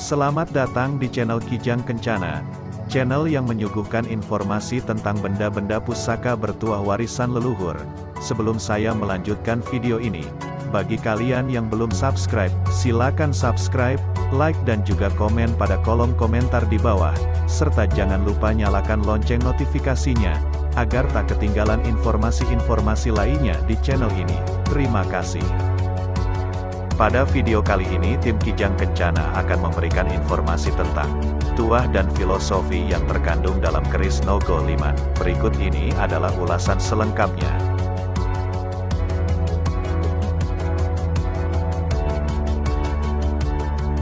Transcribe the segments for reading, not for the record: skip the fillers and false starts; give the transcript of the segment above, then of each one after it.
Selamat datang di channel Kijang Kencana, channel yang menyuguhkan informasi tentang benda-benda pusaka bertuah warisan leluhur. Sebelum saya melanjutkan video ini, bagi kalian yang belum subscribe, silakan subscribe, like dan juga komen pada kolom komentar di bawah, serta jangan lupa nyalakan lonceng notifikasinya, agar tak ketinggalan informasi-informasi lainnya di channel ini. Terima kasih. Pada video kali ini tim Kijang Kencana akan memberikan informasi tentang tuah dan filosofi yang terkandung dalam keris Nogo Liman. Berikut ini adalah ulasan selengkapnya.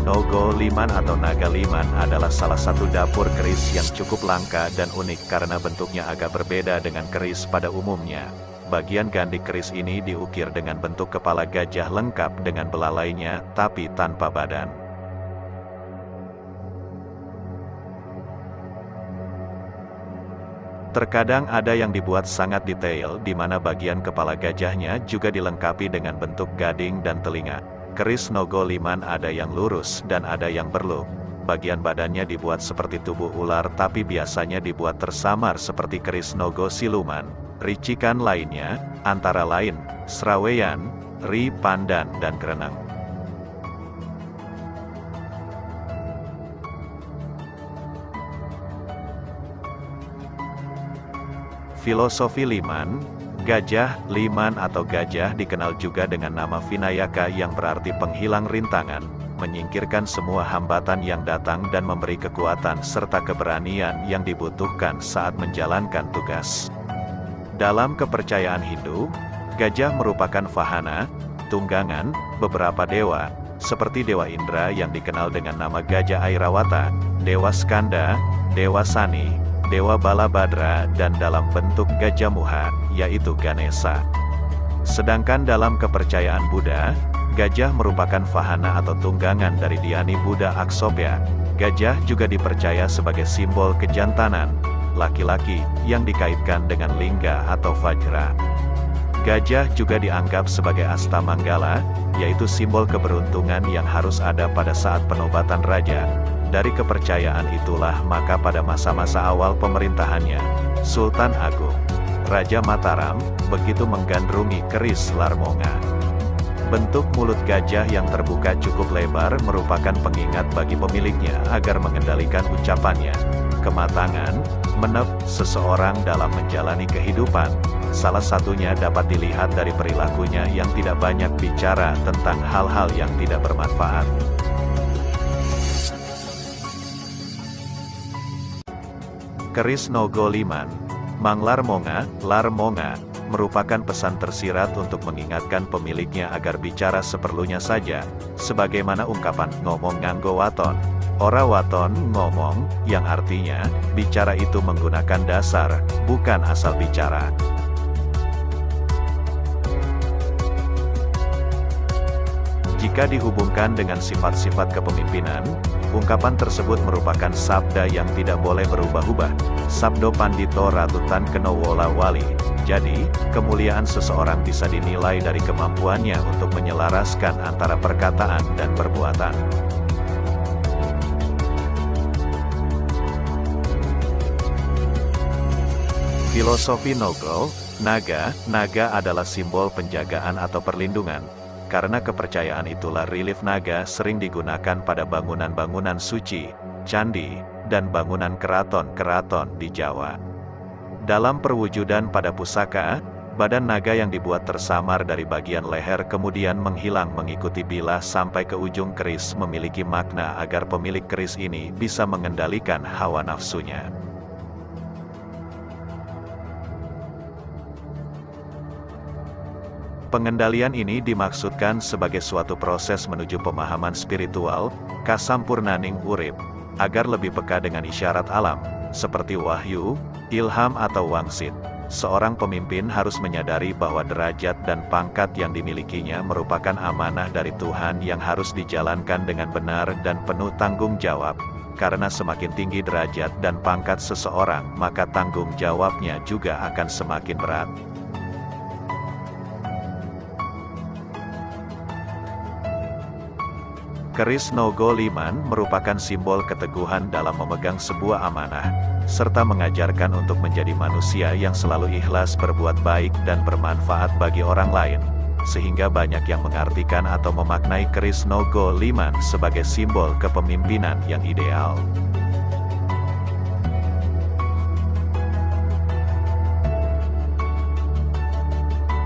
Nogo Liman atau Naga Liman adalah salah satu dapur keris yang cukup langka dan unik karena bentuknya agak berbeda dengan keris pada umumnya. Bagian gandik keris ini diukir dengan bentuk kepala gajah lengkap dengan belalainya, tapi tanpa badan. Terkadang ada yang dibuat sangat detail, di mana bagian kepala gajahnya juga dilengkapi dengan bentuk gading dan telinga. Keris Nogo Liman ada yang lurus dan ada yang berluk. Bagian badannya dibuat seperti tubuh ular, tapi biasanya dibuat tersamar seperti keris Nogo Siluman. Ricikan lainnya, antara lain, seraweyan, ri, pandan, dan kerenang. Filosofi Liman. Gajah, Liman atau gajah dikenal juga dengan nama Vinayaka yang berarti penghilang rintangan, menyingkirkan semua hambatan yang datang dan memberi kekuatan serta keberanian yang dibutuhkan saat menjalankan tugas. Dalam kepercayaan Hindu, gajah merupakan vahana, tunggangan, beberapa dewa, seperti Dewa Indra yang dikenal dengan nama Gajah Airawata, Dewa Skanda, Dewa Sani, Dewa Balabhadra, dan dalam bentuk Gajah Muha, yaitu Ganesha. Sedangkan dalam kepercayaan Buddha, gajah merupakan vahana atau tunggangan dari Dhyani Buddha Aksobhya. Gajah juga dipercaya sebagai simbol kejantanan laki-laki yang dikaitkan dengan lingga atau vajra. Gajah juga dianggap sebagai Astamanggala, yaitu simbol keberuntungan yang harus ada pada saat penobatan raja. Dari kepercayaan itulah maka pada masa-masa awal pemerintahannya, Sultan Agung Raja Mataram begitu menggandrungi keris Larmonga. Bentuk mulut gajah yang terbuka cukup lebar merupakan pengingat bagi pemiliknya agar mengendalikan ucapannya. Kematangan, menep seseorang dalam menjalani kehidupan, salah satunya dapat dilihat dari perilakunya yang tidak banyak bicara tentang hal-hal yang tidak bermanfaat. Keris Nogo Liman. Manglarmonga, Larmonga, merupakan pesan tersirat untuk mengingatkan pemiliknya agar bicara seperlunya saja, sebagaimana ungkapan ngomong nganggo waton. Ora waton ngomong, yang artinya, bicara itu menggunakan dasar, bukan asal bicara. Jika dihubungkan dengan sifat-sifat kepemimpinan, ungkapan tersebut merupakan sabda yang tidak boleh berubah-ubah. Sabdo Pandito Ratutan Kenowola Wali. Jadi, kemuliaan seseorang bisa dinilai dari kemampuannya untuk menyelaraskan antara perkataan dan perbuatan. Filosofi Nogo, naga. Naga adalah simbol penjagaan atau perlindungan. Karena kepercayaan itulah relief naga sering digunakan pada bangunan-bangunan suci, candi, dan bangunan keraton-keraton di Jawa. Dalam perwujudan pada pusaka, badan naga yang dibuat tersamar dari bagian leher kemudian menghilang mengikuti bilah sampai ke ujung keris memiliki makna agar pemilik keris ini bisa mengendalikan hawa nafsunya. Pengendalian ini dimaksudkan sebagai suatu proses menuju pemahaman spiritual, kasampurnaning urip, agar lebih peka dengan isyarat alam, seperti wahyu, ilham atau wangsit. Seorang pemimpin harus menyadari bahwa derajat dan pangkat yang dimilikinya merupakan amanah dari Tuhan yang harus dijalankan dengan benar dan penuh tanggung jawab. Karena semakin tinggi derajat dan pangkat seseorang, maka tanggung jawabnya juga akan semakin berat. Keris Nogo Liman merupakan simbol keteguhan dalam memegang sebuah amanah, serta mengajarkan untuk menjadi manusia yang selalu ikhlas berbuat baik dan bermanfaat bagi orang lain, sehingga banyak yang mengartikan atau memaknai keris Nogo Liman sebagai simbol kepemimpinan yang ideal.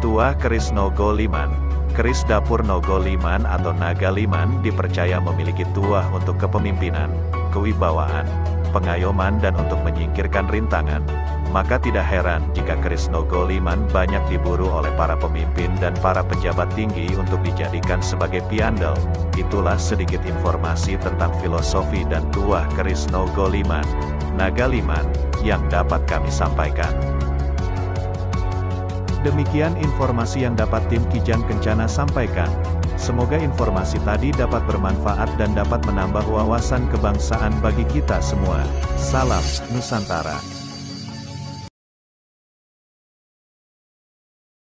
Tuah Keris Nogo Liman. Keris dapur Nogo Liman atau Naga Liman dipercaya memiliki tuah untuk kepemimpinan, kewibawaan, pengayoman dan untuk menyingkirkan rintangan. Maka tidak heran jika keris Nogo Liman banyak diburu oleh para pemimpin dan para pejabat tinggi untuk dijadikan sebagai piandel. Itulah sedikit informasi tentang filosofi dan tuah keris Nogo Liman, Naga Liman, yang dapat kami sampaikan. Demikian informasi yang dapat tim Kijang Kencana sampaikan. Semoga informasi tadi dapat bermanfaat dan dapat menambah wawasan kebangsaan bagi kita semua. Salam Nusantara.